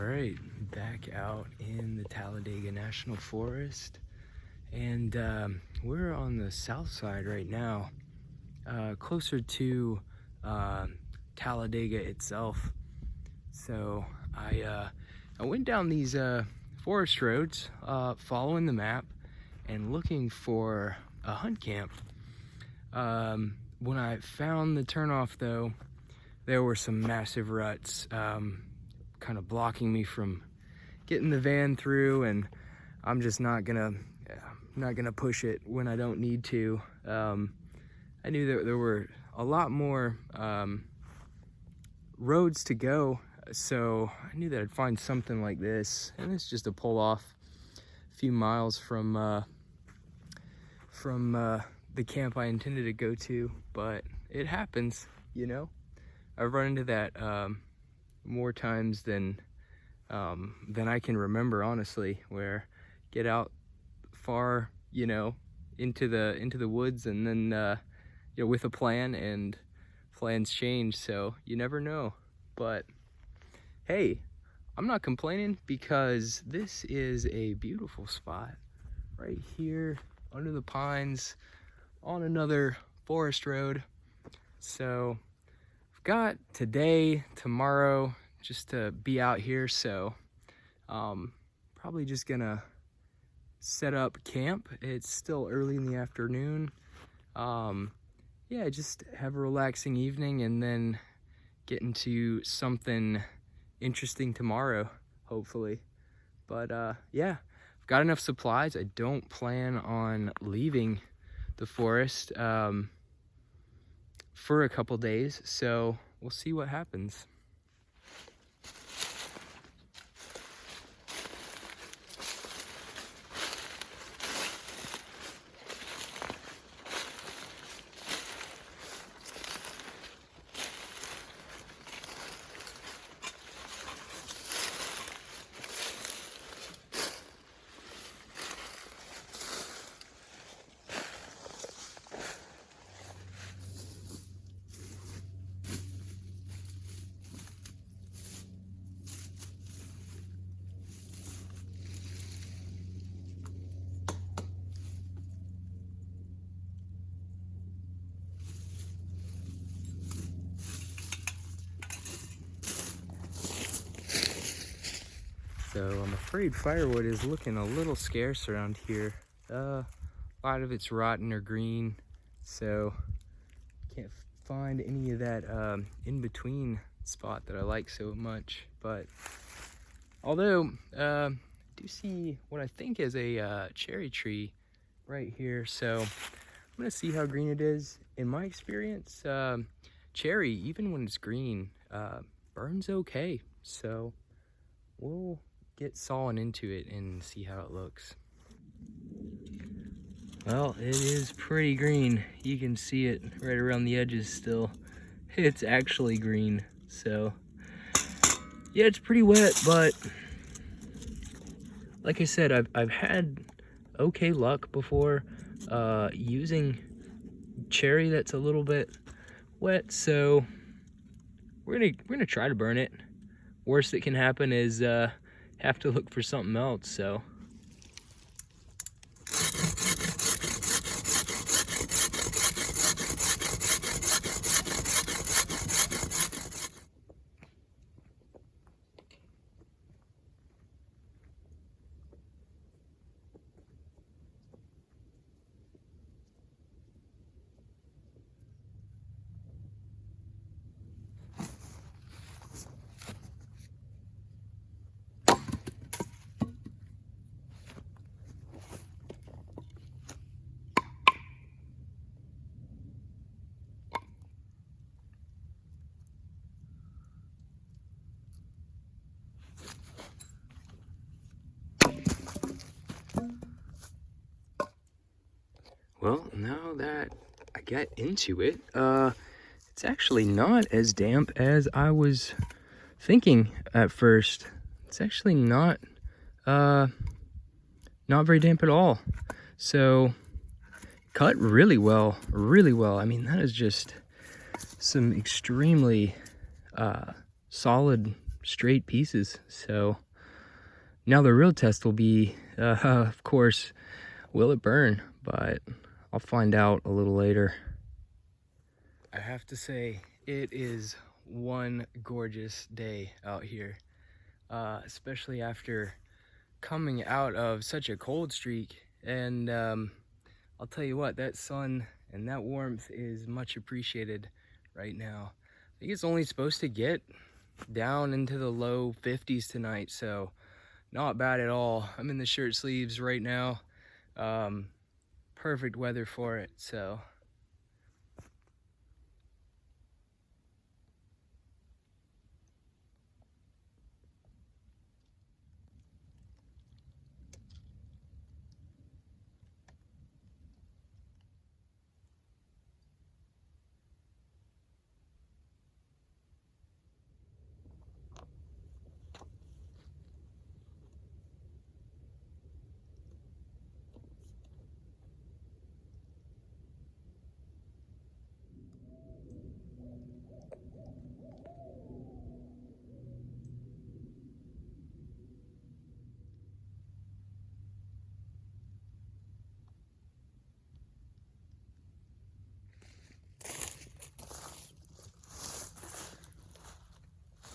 Alright, back out in the Talladega National Forest, and we're on the south side right now, closer to Talladega itself. So I went down these forest roads, following the map and looking for a hunt camp. When I found the turnoff though, there were some massive ruts kind of blocking me from getting the van through, and I'm just not gonna push it when I don't need to. I knew that there were a lot more roads to go, so I knew that I'd find something like this, and it's just a pull off a few miles from the camp I intended to go to, but it happens, you know. I've run into that more times than I can remember, honestly, where get out far, you know, into the woods, and then you know, with a plan, and plans change, so you never know. But hey, I'm not complaining, because this is a beautiful spot right here under the pines on another forest road. So I've got today, tomorrow, just to be out here, so probably just gonna set up camp. It's still early in the afternoon. Yeah, just have a relaxing evening, and then get into something interesting tomorrow, hopefully. But yeah, I've got enough supplies. I don't plan on leaving the forest for a couple days, so we'll see what happens. So I'm afraid firewood is looking a little scarce around here. A lot of it's rotten or green, so can't find any of that in-between spot that I like so much. But although I do see what I think is a cherry tree right here, so I'm gonna see how green it is. In my experience, cherry, even when it's green, burns okay, so we'll get sawing into it and see how it looks. Well, it is pretty green. You can see it right around the edges still. It's actually green, so yeah, it's pretty wet, but like I said, I've had okay luck before using cherry that's a little bit wet, so we're gonna try to burn it. Worst that can happen is have to look for something else, so. Well, now that I get into it, it's actually not as damp as I was thinking at first. It's actually not very damp at all. So cut really well, really well. I mean, that is just some extremely solid straight pieces. So now the real test will be, of course, will it burn? But I'll find out a little later. I have to say, it is one gorgeous day out here, especially after coming out of such a cold streak. And I'll tell you what, that sun and that warmth is much appreciated right now. I think it's only supposed to get down into the low 50s tonight, so not bad at all. I'm in the shirt sleeves right now. Perfect weather for it, so.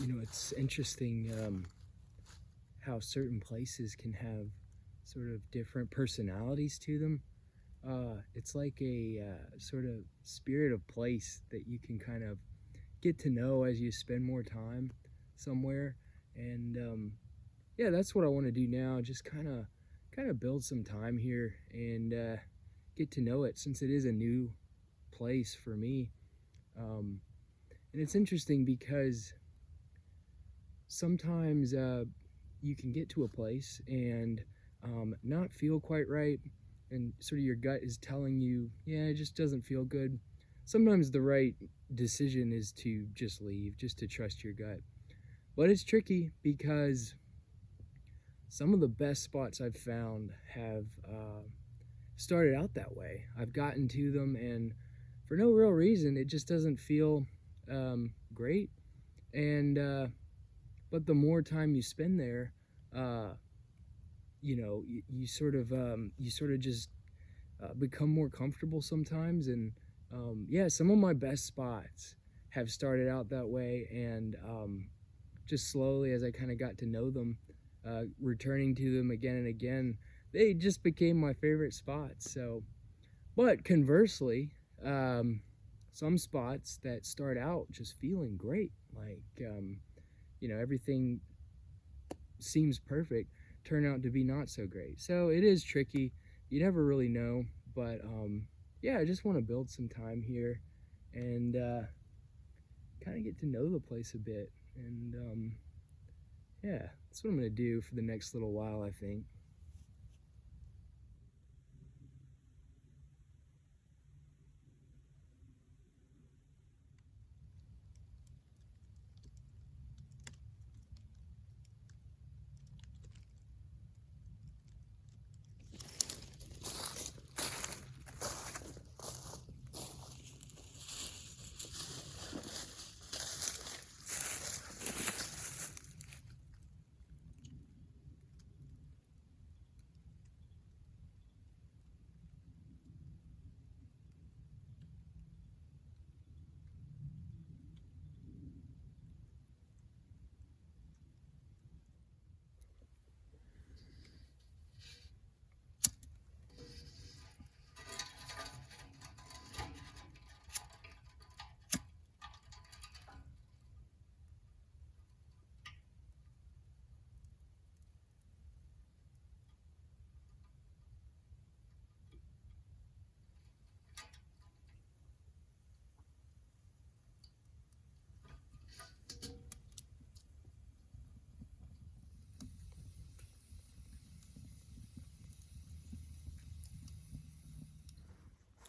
You know, it's interesting how certain places can have sort of different personalities to them. It's like a sort of spirit of place that you can kind of get to know as you spend more time somewhere. And yeah, that's what I want to do now. Just kind of build some time here and get to know it, since it is a new place for me. And it's interesting because sometimes you can get to a place and not feel quite right, and sort of your gut is telling you, yeah, it just doesn't feel good. Sometimes the right decision is to just leave, just to trust your gut. But it's tricky because some of the best spots I've found have started out that way. I've gotten to them, and for no real reason, it just doesn't feel great. And but the more time you spend there, you know, you sort of just become more comfortable sometimes. And yeah, some of my best spots have started out that way, and just slowly, as I kind of got to know them, returning to them again and again, they just became my favorite spots. So, but conversely, some spots that start out just feeling great, like you know, everything seems perfect, turn out to be not so great. So it is tricky. You never really know. But yeah, I just want to build some time here and kind of get to know the place a bit. And yeah, that's what I'm going to do for the next little while, I think.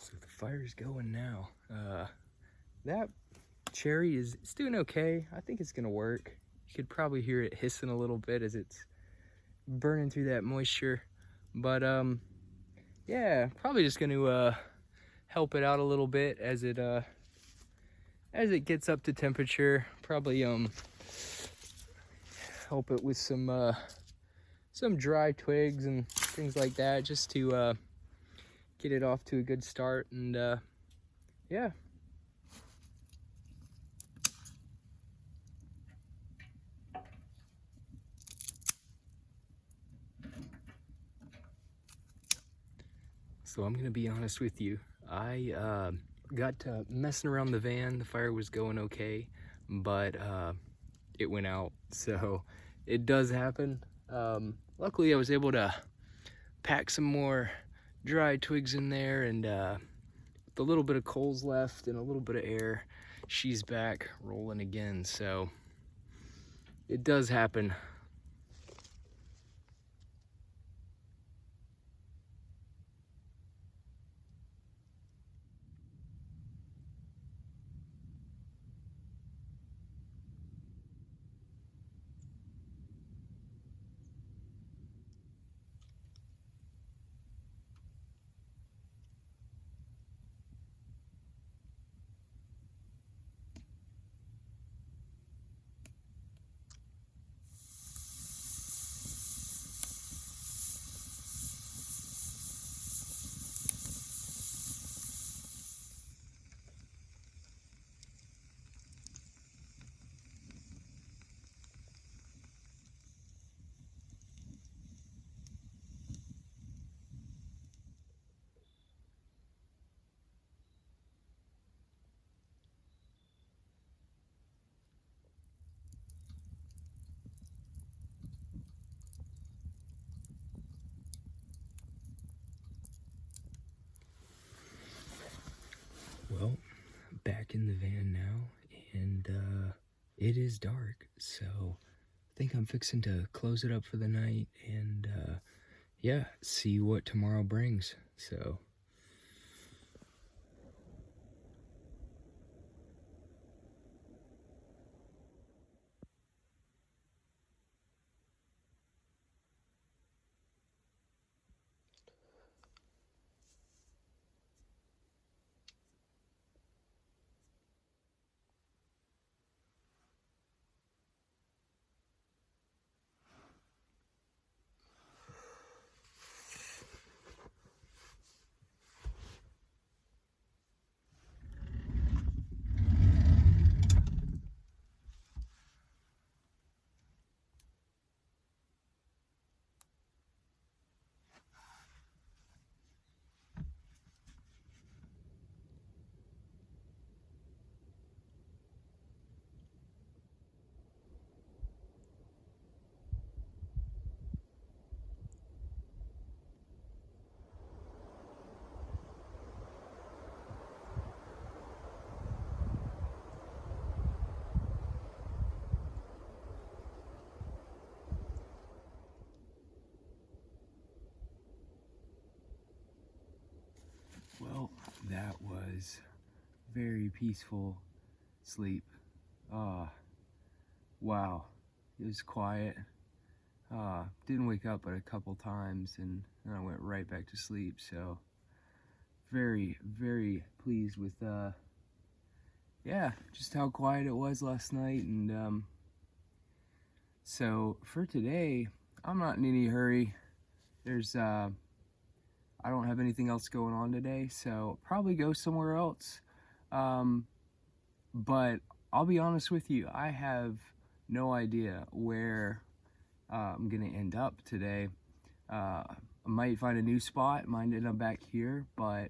So the fire's going now. That cherry is, it's doing okay. I think it's gonna work. You could probably hear it hissing a little bit as it's burning through that moisture. But yeah, probably just gonna help it out a little bit as it gets up to temperature. Probably help it with some dry twigs and things like that, just to get it off to a good start. And yeah. So I'm gonna be honest with you. I got to messing around the van. The fire was going okay, but it went out. So it does happen. Luckily, I was able to pack some more dry twigs in there, and with a little bit of coals left and a little bit of air, she's back rolling again. So it does happen. Well, back in the van now, and it is dark, so I think I'm fixing to close it up for the night, and yeah, see what tomorrow brings. So well, that was very peaceful sleep. Wow, it was quiet. Didn't wake up but a couple times, and then I went right back to sleep. So very, very pleased with yeah, just how quiet it was last night. And so for today, I'm not in any hurry. There's I don't have anything else going on today, so probably go somewhere else. But I'll be honest with you, I have no idea where I'm gonna end up today. I might find a new spot, might end up back here, but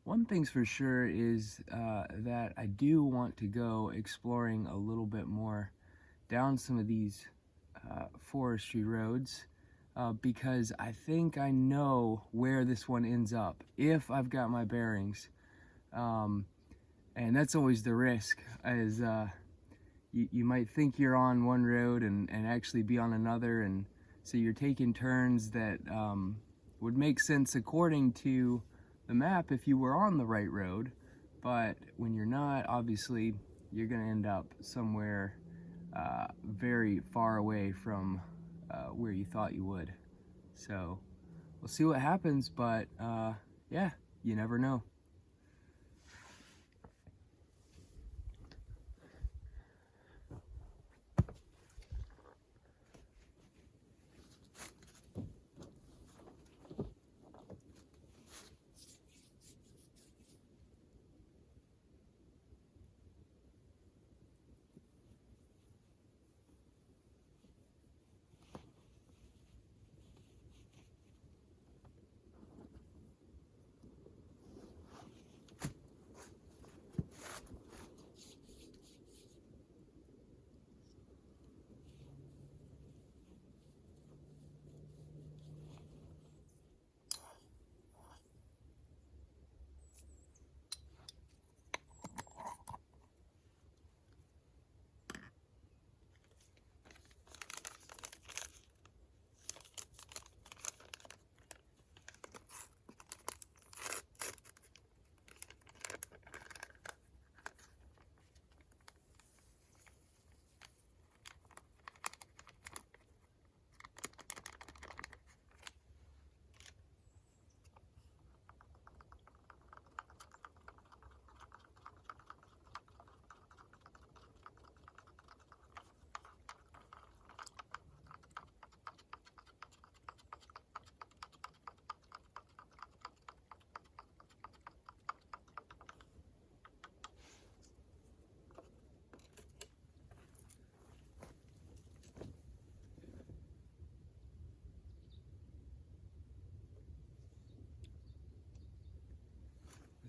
one thing's for sure is that I do want to go exploring a little bit more down some of these forestry roads. Because I think I know where this one ends up if I've got my bearings, and that's always the risk. Is you might think you're on one road and actually be on another, and so you're taking turns that would make sense according to the map if you were on the right road, but when you're not, obviously you're gonna end up somewhere very far away from where you thought you would. So we'll see what happens, but yeah, you never know.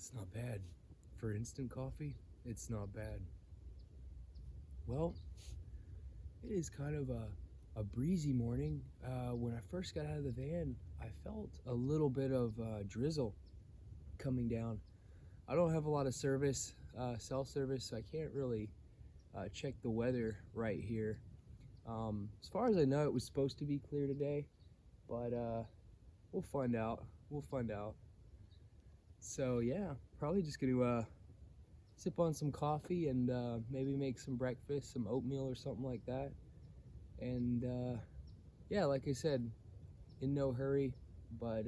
It's not bad. For instant coffee, it's not bad. Well, it is kind of a breezy morning. When I first got out of the van, I felt a little bit of drizzle coming down. I don't have a lot of service, cell service, so I can't really check the weather right here. As far as I know, it was supposed to be clear today, but we'll find out. We'll find out. So yeah, probably just gonna sip on some coffee and maybe make some breakfast, some oatmeal or something like that. And yeah, like I said, in no hurry, but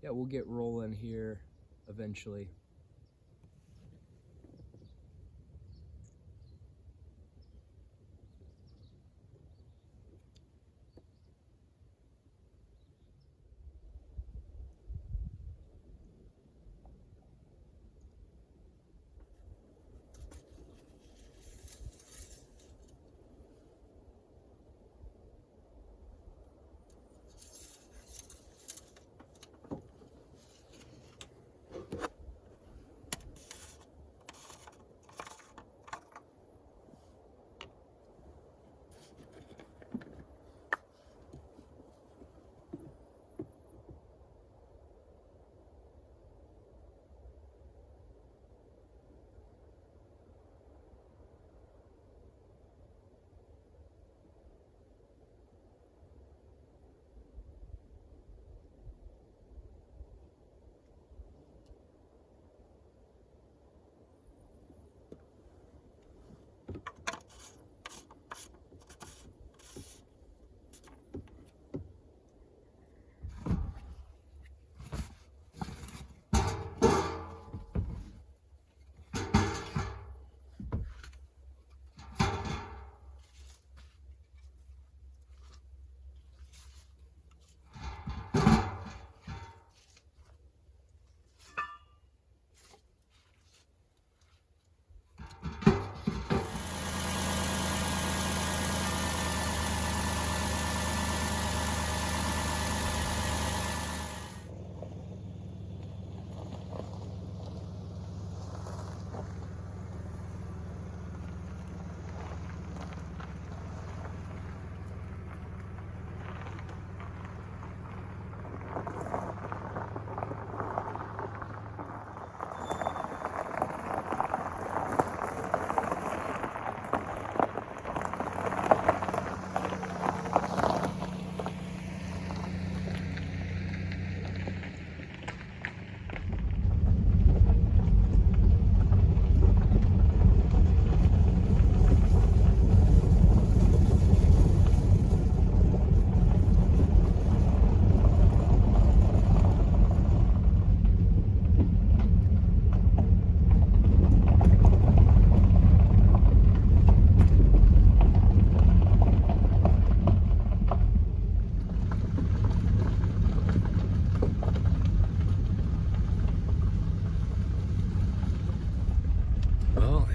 yeah, we'll get rolling here eventually.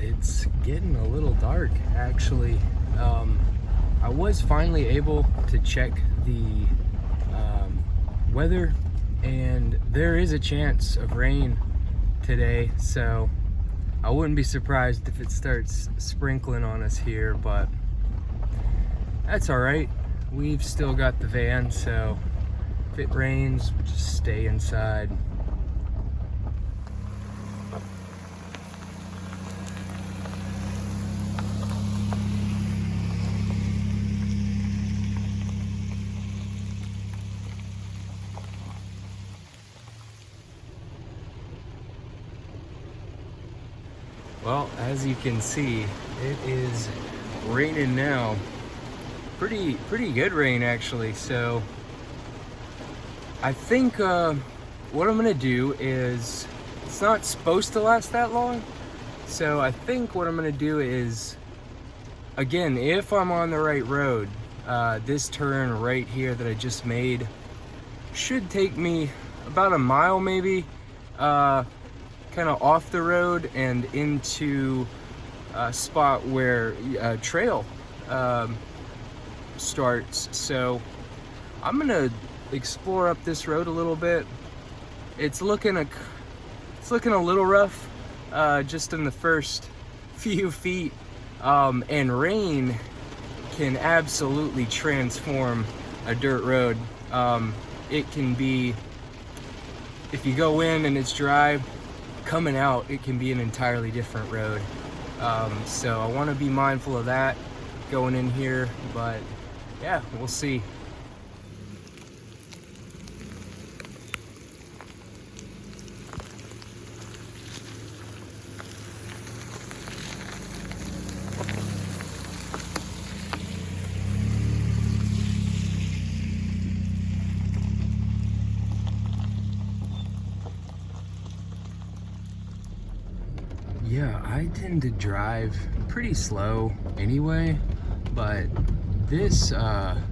It's getting a little dark, actually. I was finally able to check the weather, and there is a chance of rain today, so I wouldn't be surprised if it starts sprinkling on us here, but that's all right. We've still got the van, so if it rains, we'll just stay inside. Well, as you can see, it is raining now. Pretty good rain, actually. So I think what I'm gonna do is, it's not supposed to last that long. So I think what I'm gonna do is, again, if I'm on the right road, this turn right here that I just made should take me about a mile maybe, kind of off the road and into a spot where a trail starts. So I'm gonna explore up this road a little bit. It's looking it's looking a little rough just in the first few feet, and rain can absolutely transform a dirt road. It can be, if you go in and it's dry, coming out, it can be an entirely different road. So I want to be mindful of that going in here, but yeah, we'll see. Yeah, I tend to drive pretty slow anyway, but this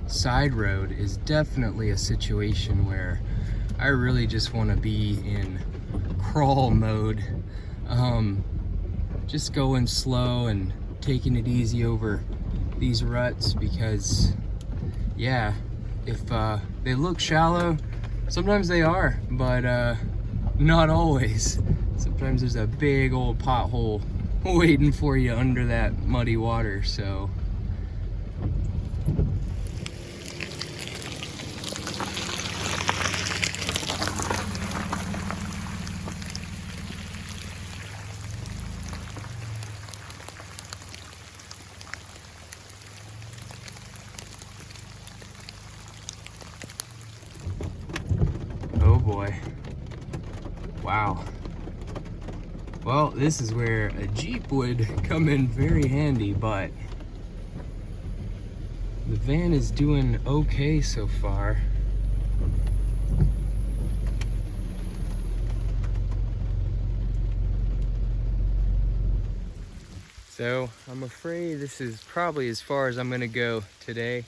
side road is definitely a situation where I really just want to be in crawl mode. Just going slow and taking it easy over these ruts, because yeah, if they look shallow, sometimes they are, but not always. Sometimes there's a big old pothole waiting for you under that muddy water, so. Oh boy. Wow. Well, this is where a Jeep would come in very handy, but the van is doing okay so far. So I'm afraid this is probably as far as I'm gonna go today.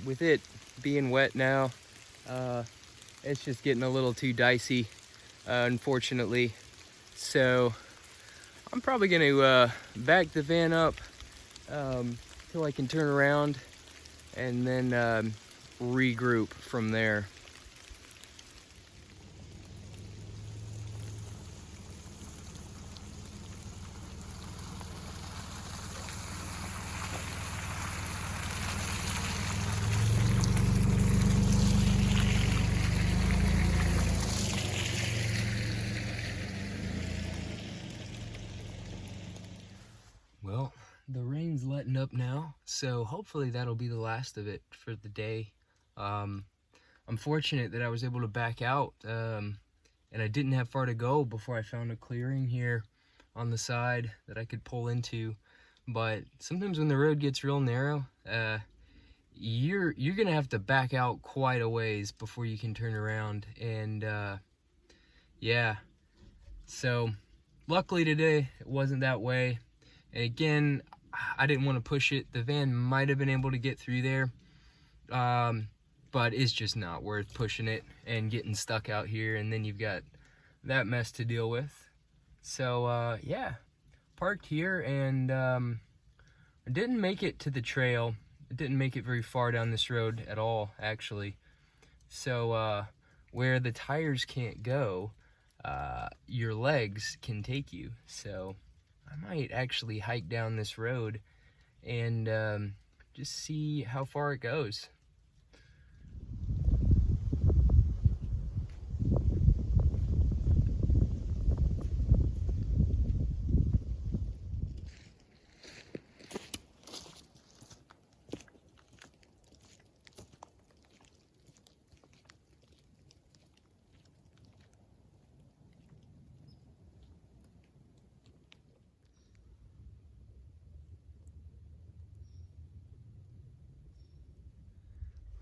With it being wet now, it's just getting a little too dicey, unfortunately. So I'm probably gonna back the van up till I can turn around, and then regroup from there. Well, the rain's letting up now, so hopefully that'll be the last of it for the day. I'm fortunate that I was able to back out, and I didn't have far to go before I found a clearing here on the side that I could pull into. But sometimes when the road gets real narrow, you're gonna have to back out quite a ways before you can turn around, and yeah. So luckily today it wasn't that way. And again, I didn't want to push it. The van might have been able to get through there, but it's just not worth pushing it and getting stuck out here, and then you've got that mess to deal with. So yeah, parked here, and I didn't make it to the trail. I didn't make it very far down this road at all, actually. So where the tires can't go, your legs can take you. So I might actually hike down this road and just see how far it goes.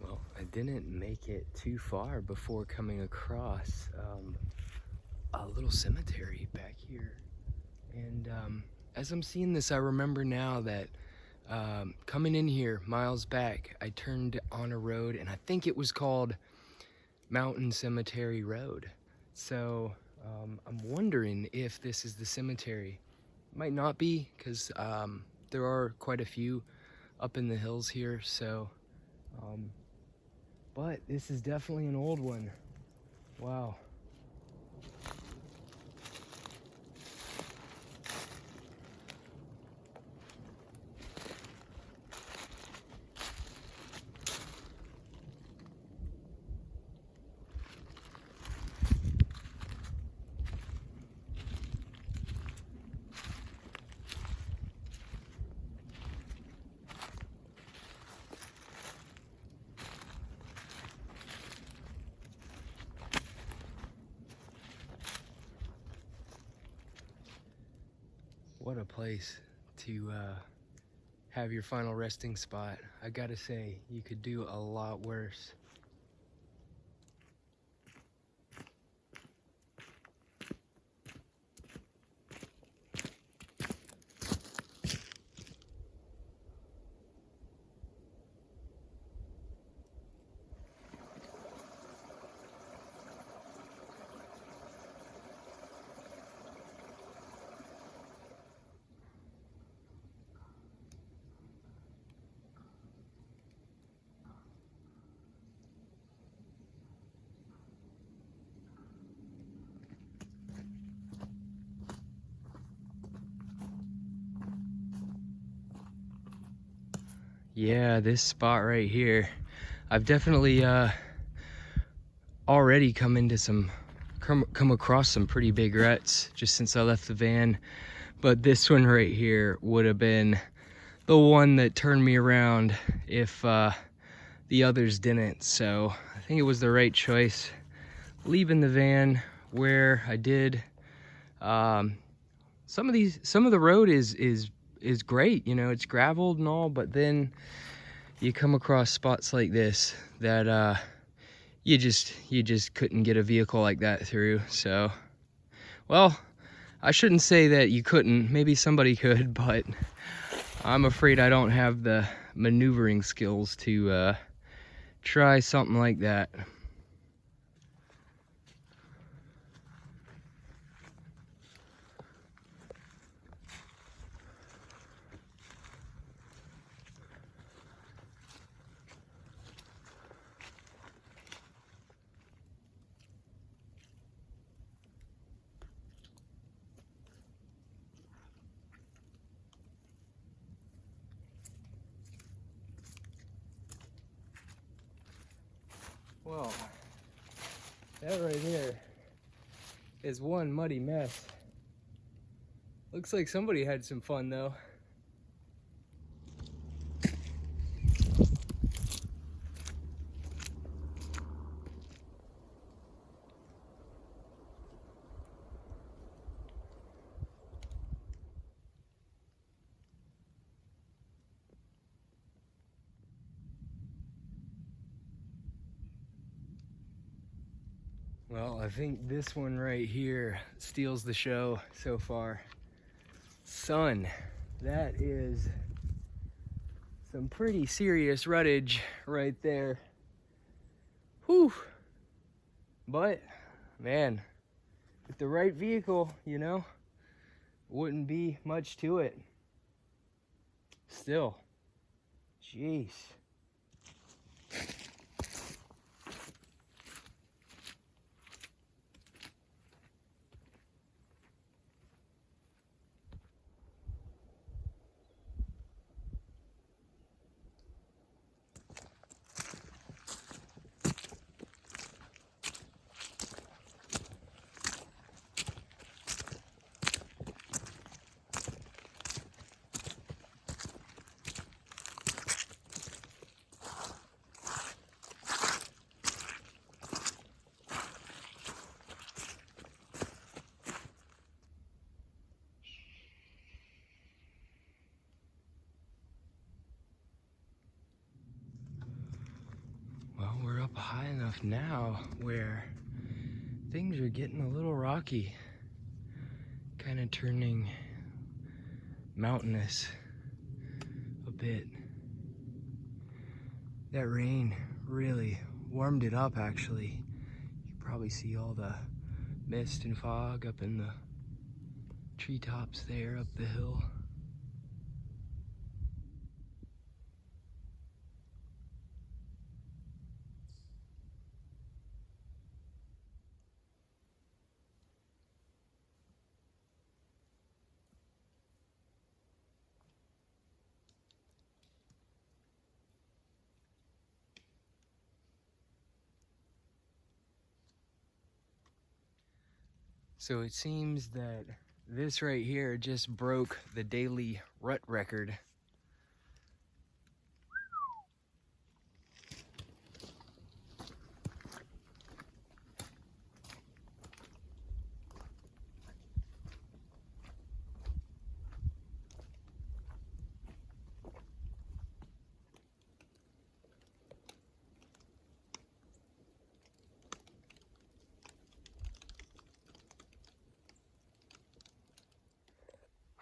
Well, I didn't make it too far before coming across a little cemetery back here. And as I'm seeing this, I remember now that coming in here miles back, I turned on a road, and I think it was called Mountain Cemetery Road. So I'm wondering if this is the cemetery. Might not be, because there are quite a few up in the hills here. So but this is definitely an old one. Wow. What a place to have your final resting spot. I gotta say, you could do a lot worse. Yeah, this spot right here, I've definitely already come across some pretty big ruts just since I left the van, but this one right here would have been the one that turned me around if the others didn't. So I think it was the right choice leaving the van where I did. Some of the road is great, you know, it's graveled and all, but then you come across spots like this that you just couldn't get a vehicle like that through. So, well, I shouldn't say that you couldn't, maybe somebody could, but I'm afraid I don't have the maneuvering skills to try something like that. Well, that right there is one muddy mess. Looks like somebody had some fun though. Well, I think this one right here steals the show so far. Son, that is some pretty serious ruttage right there. Whew. But, man, with the right vehicle, you know, wouldn't be much to it. Still, jeez. Well, we're up high enough now where things are getting a little rocky, kind of turning mountainous a bit. That rain really warmed it up, actually. You can probably see all the mist and fog up in the treetops there up the hill. So it seems that this right here just broke the daily rut record.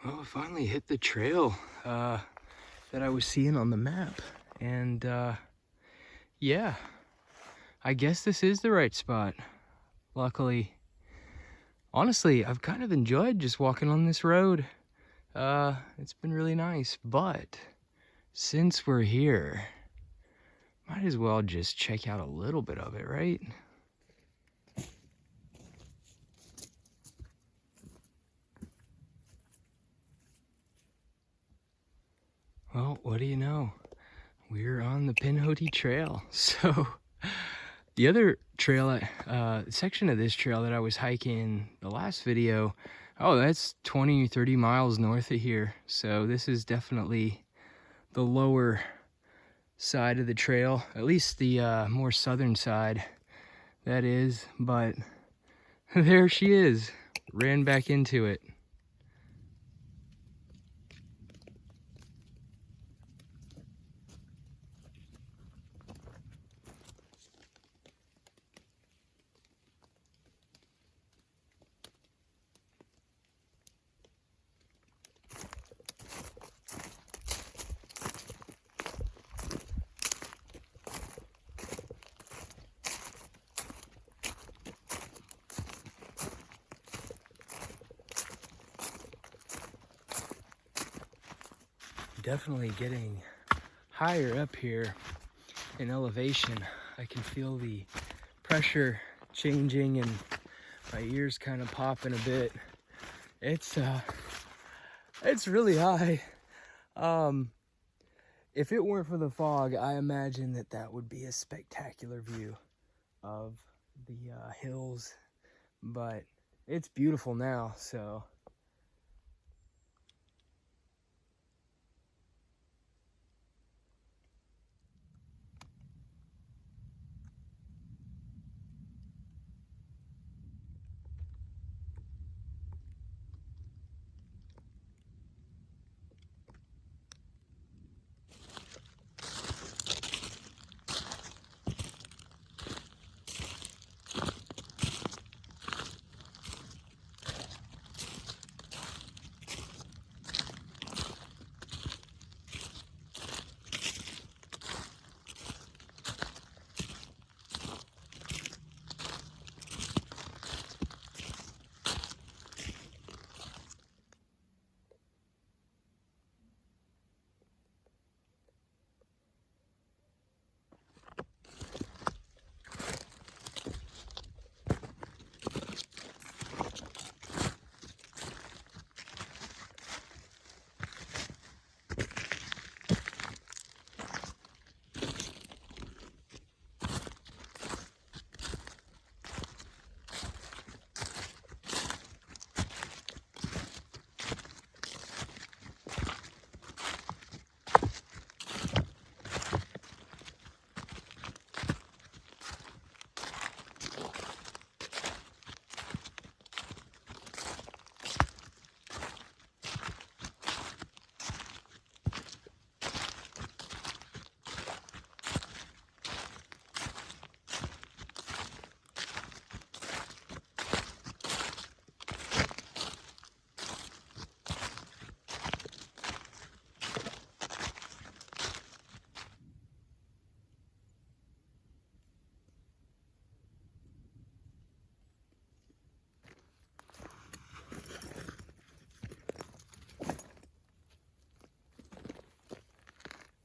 Well, I finally hit the trail that I was seeing on the map. And yeah, I guess this is the right spot. Luckily, honestly, I've kind of enjoyed just walking on this road. It's been really nice, but since we're here, might as well just check out a little bit of it, right? Well, what do you know? We're on the Pinhoti Trail. So the other trail, section of this trail that I was hiking in the last video, oh, that's 20 or 30 miles north of here. So this is definitely the lower side of the trail, at least the more southern side, that is. But there she is, ran back into it. Definitely getting higher up here in elevation. I can feel the pressure changing and my ears kind of popping a bit. It's really high. If it weren't for the fog, I imagine that would be a spectacular view of the hills, but it's beautiful now, so.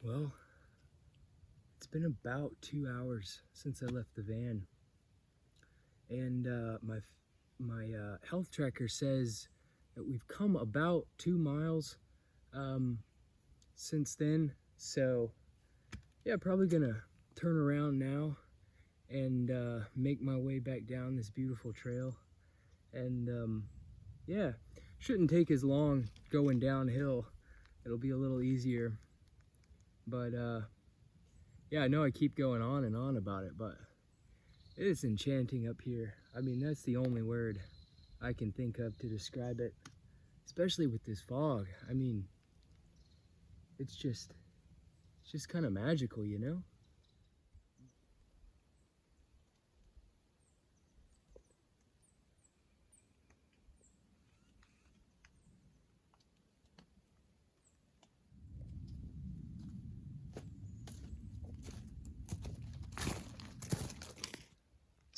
Well, it's been about 2 hours since I left the van, and my health tracker says that we've come about 2 miles since then. So yeah, probably gonna turn around now and make my way back down this beautiful trail. And yeah, shouldn't take as long going downhill. It'll be a little easier. But yeah, I know I keep going on and on about it, but it is enchanting up here. I mean, that's the only word I can think of to describe it, especially with this fog. I mean, it's just kind of magical, you know?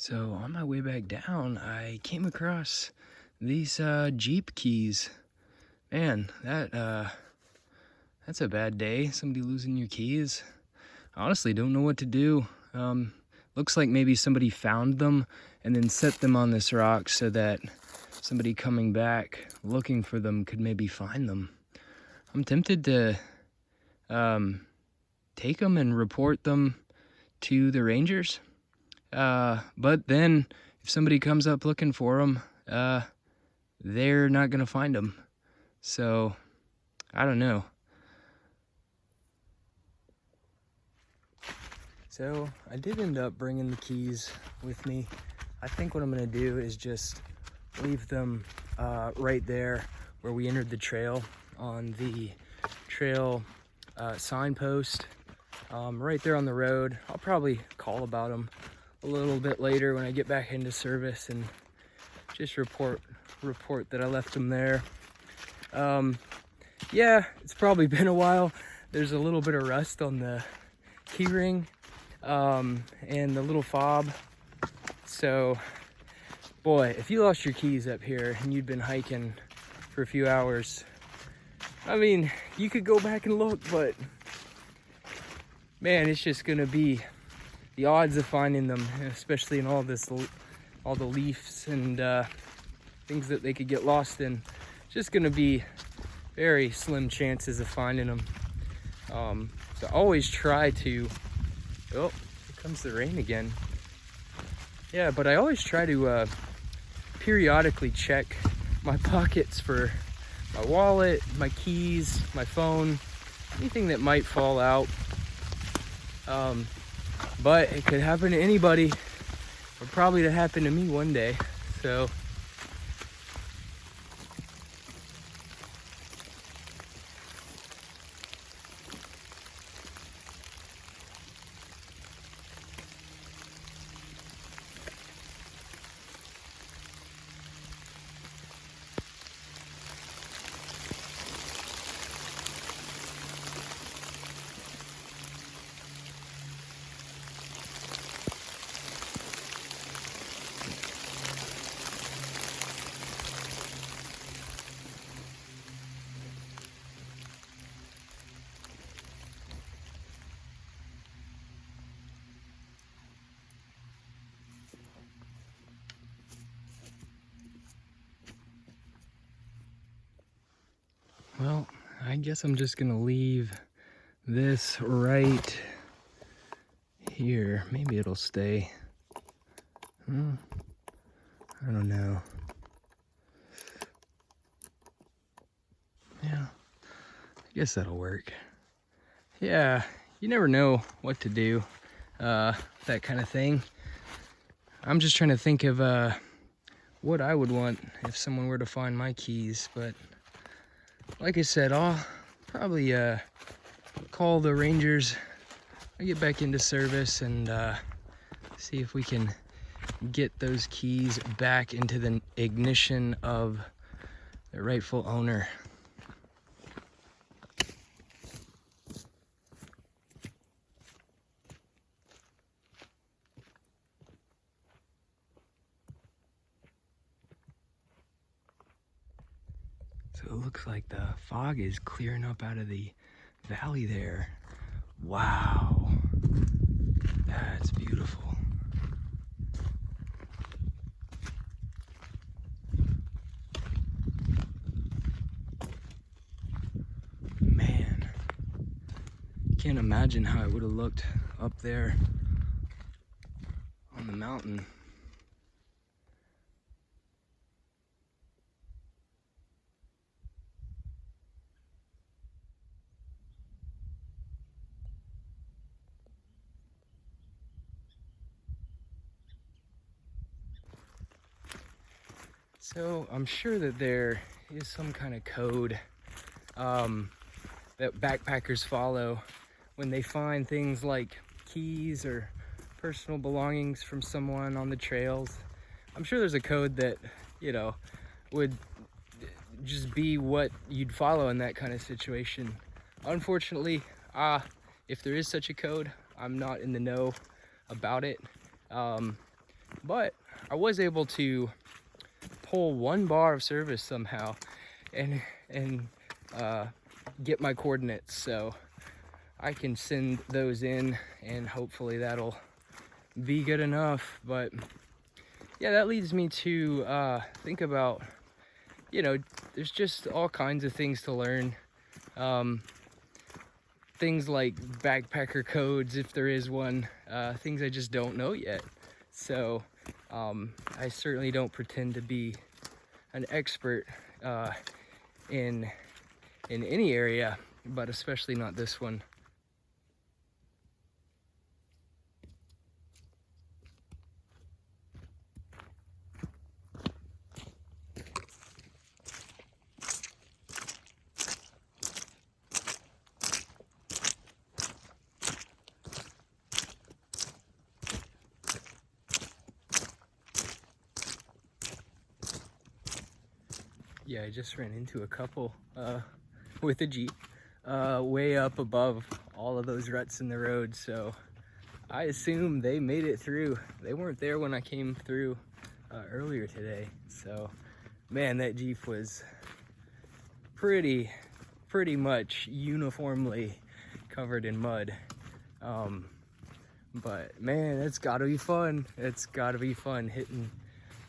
So on my way back down, I came across these Jeep keys. Man, that's a bad day. Somebody losing your keys. I honestly don't know what to do. Looks like maybe somebody found them and then set them on this rock so that somebody coming back looking for them could maybe find them. I'm tempted to take them and report them to the rangers. But then if somebody comes up looking for them, they're not gonna find them. So I don't know. So I did end up bringing the keys with me. I think what I'm gonna do is just leave them right there where we entered the trail, on the trail signpost, right there on the road. I'll probably call about them a little bit later when I get back into service and just report that I left them there. Yeah, it's probably been a while. There's a little bit of rust on the key ring and the little fob. So, boy, if you lost your keys up here and you'd been hiking for a few hours, I mean, you could go back and look, but man, it's just gonna be the odds of finding them, especially in all the leaves and things that they could get lost in. It's just gonna be very slim chances of finding them. So always try to, oh, here comes the rain again. Yeah, but I always try to periodically check my pockets for my wallet, my keys, my phone, anything that might fall out. But it could happen to anybody, or probably to happen to me one day. So well, I guess I'm just gonna leave this right here. Maybe it'll stay. I don't know. Yeah, I guess that'll work. Yeah, you never know what to do, that kind of thing. I'm just trying to think of what I would want if someone were to find my keys, but like I said, I'll probably call the rangers. I get back into service and see if we can get those keys back into the ignition of the rightful owner. So it looks like the fog is clearing up out of the valley there. Wow, that's beautiful. Man, can't imagine how it would have looked up there on the mountain. So I'm sure that there is some kind of code that backpackers follow when they find things like keys or personal belongings from someone on the trails. I'm sure there's a code that, you know, would just be what you'd follow in that kind of situation. Unfortunately, if there is such a code, I'm not in the know about it. but I was able to pull one bar of service somehow and get my coordinates, so I can send those in and hopefully that'll be good enough. But yeah, that leads me to think about, you know, there's just all kinds of things to learn. Things like backpacker codes, if there is one, things I just don't know yet. So I certainly don't pretend to be an expert in any area, but especially not this one. Yeah, I just ran into a couple with a Jeep way up above all of those ruts in the road, so I assume they made it through. They weren't there when I came through earlier today, so man, that Jeep was pretty much uniformly covered in mud. But man, it's gotta be fun. It's gotta be fun hitting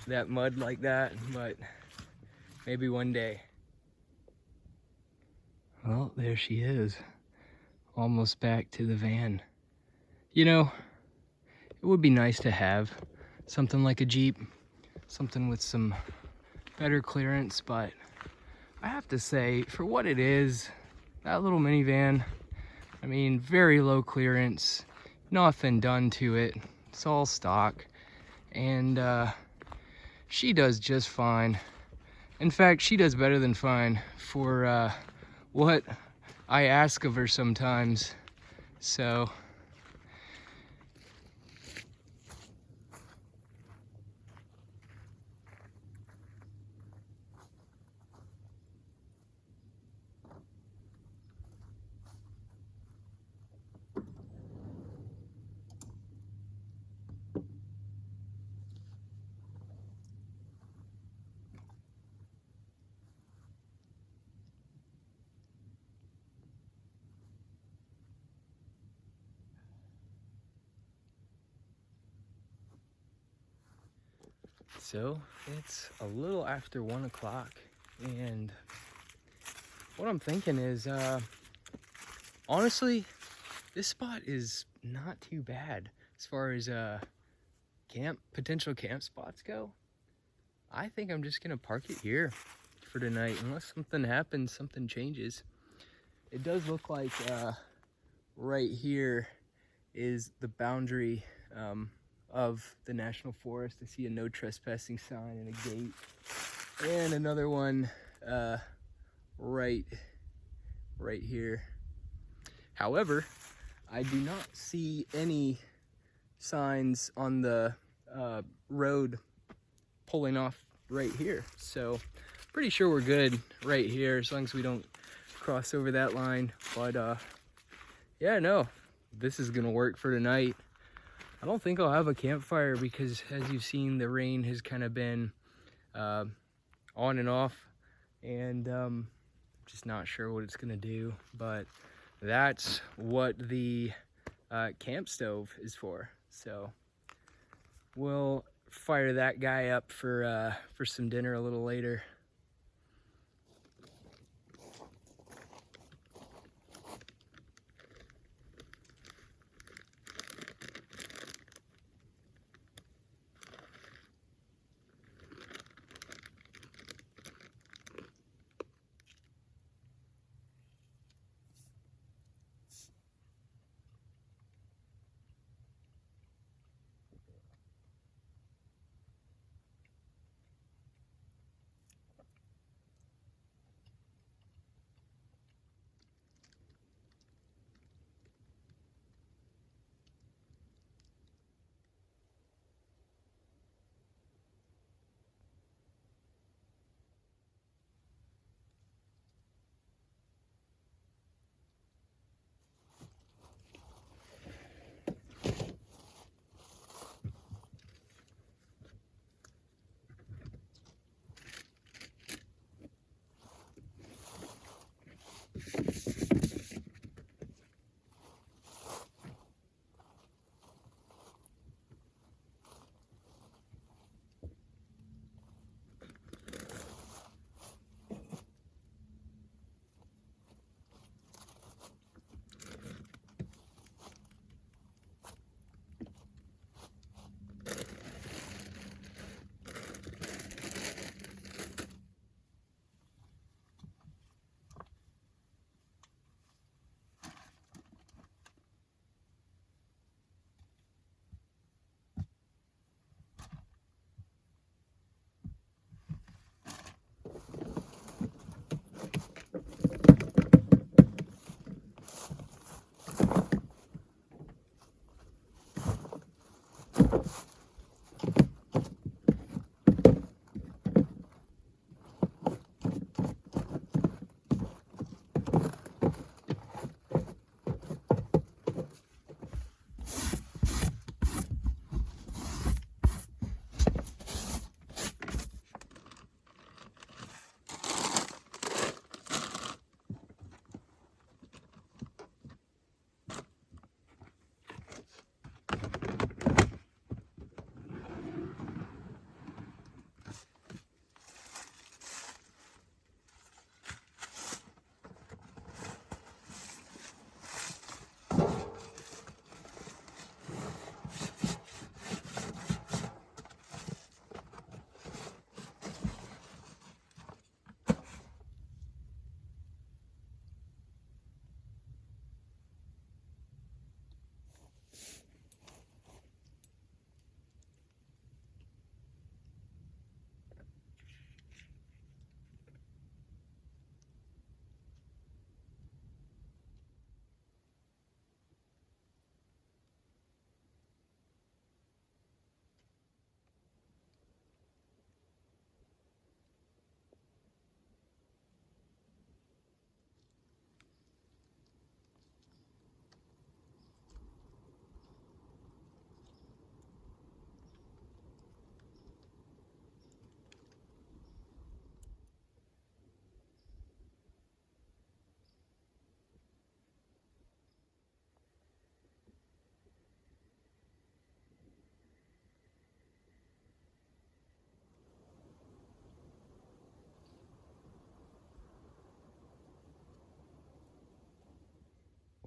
that mud like that, but maybe one day. Well, there she is, almost back to the van. You know, it would be nice to have something like a Jeep, something with some better clearance, but I have to say, for what it is, that little minivan, I mean, very low clearance, nothing done to it, it's all stock, and she does just fine. In fact, she does better than fine for what I ask of her sometimes. So it's a little after 1 o'clock, and what I'm thinking is, honestly, this spot is not too bad as far as potential camp spots go. I think I'm just gonna park it here for tonight, unless something happens, something changes. It does look like right here is the boundary of the National Forest. I see a no trespassing sign and a gate, and another one right here. However, I do not see any signs on the road pulling off right here, so pretty sure we're good right here as long as we don't cross over that line. But yeah, no, this is gonna work for tonight. I don't think I'll have a campfire because, as you've seen, the rain has kind of been on and off, and just not sure what it's gonna do. But that's what the camp stove is for. So we'll fire that guy up for some dinner a little later.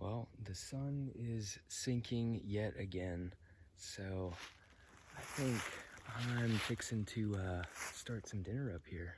Well, the sun is sinking yet again, so I think I'm fixing to start some dinner up here.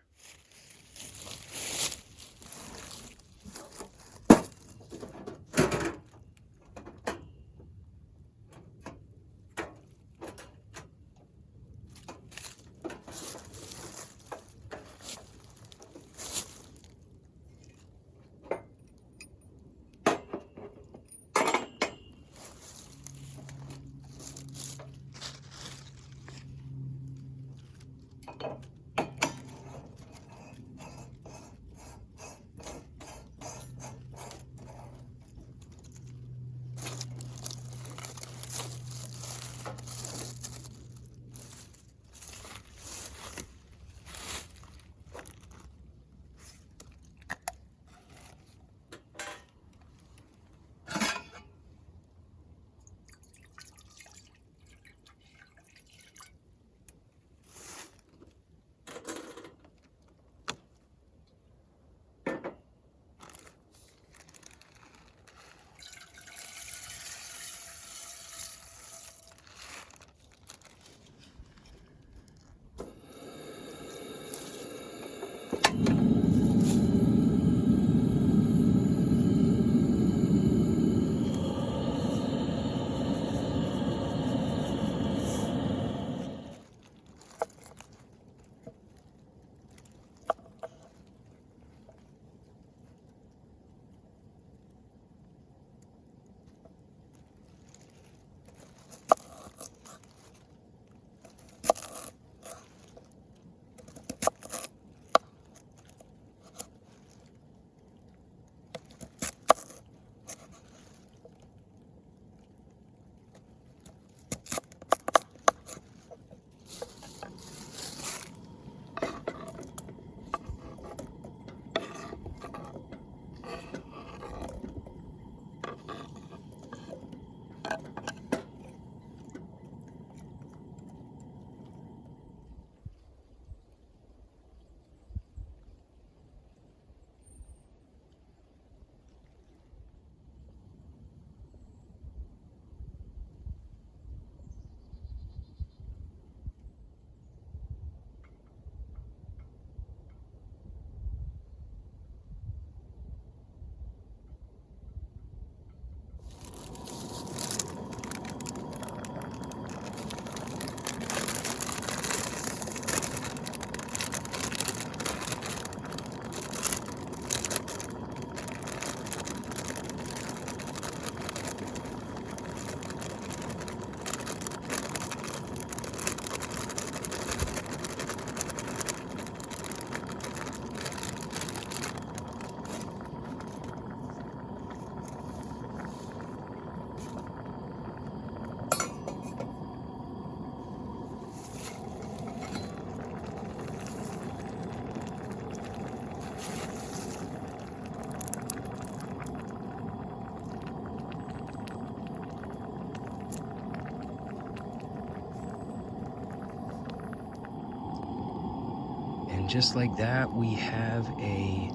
just like that, we have a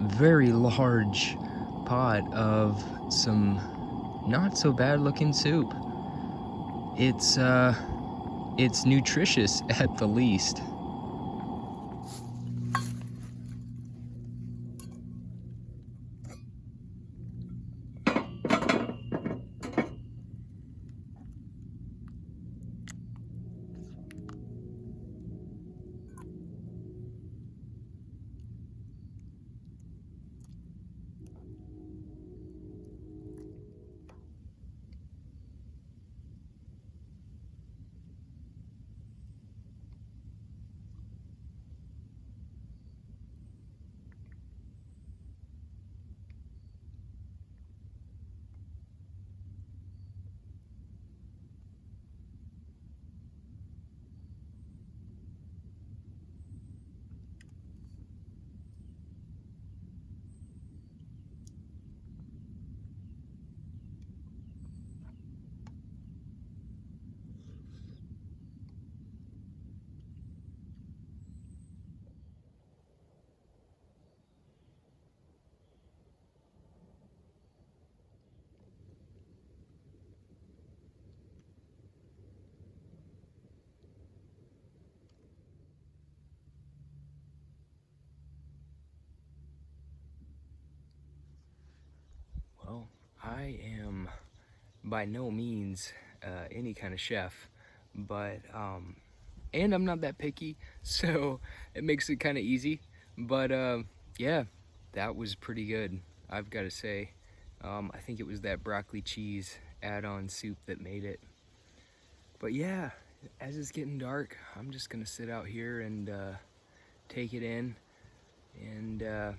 very large pot of some not so bad looking soup. It's nutritious at the least. Well, I am by no means any kind of chef, but and I'm not that picky, so it makes it kind of easy. But yeah, that was pretty good, I've got to say. I think it was that broccoli cheese add-on soup that made it. But yeah, as it's getting dark, I'm just gonna sit out here and take it in, and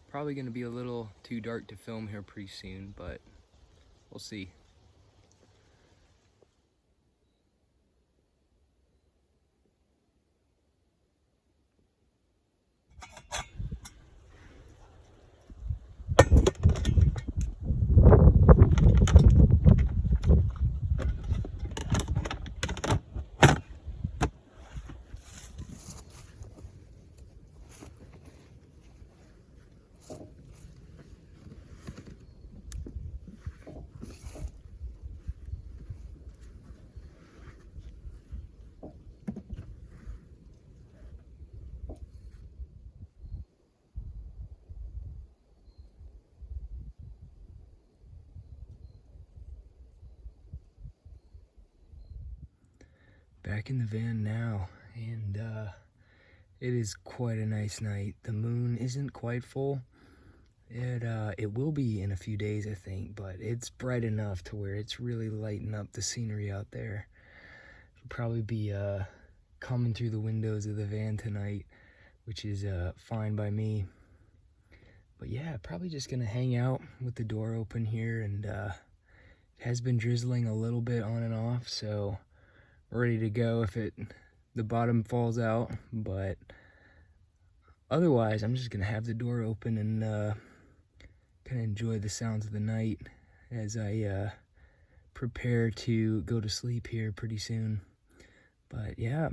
probably gonna be a little too dark to film here pretty soon, but we'll see. Back in the van now, and it is quite a nice night. The moon isn't quite full. It will be in a few days, I think, but it's bright enough to where it's really lighting up the scenery out there. It'll probably be coming through the windows of the van tonight, which is fine by me. But yeah, probably just gonna hang out with the door open here, and it has been drizzling a little bit on and off, so ready to go if the bottom falls out. But otherwise, I'm just gonna have the door open and kind of enjoy the sounds of the night as I prepare to go to sleep here pretty soon. But yeah,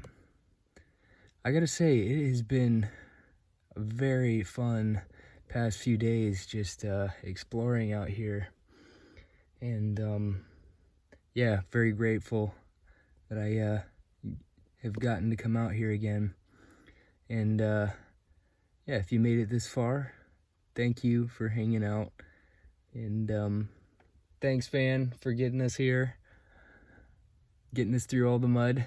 I gotta say, it has been a very fun past few days just exploring out here, and yeah, very grateful that I have gotten to come out here again. And yeah, if you made it this far, thank you for hanging out, and thanks, Van, for getting us here, getting us through all the mud.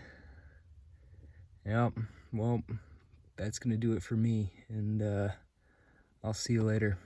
Yep, well, that's gonna do it for me, and I'll see you later.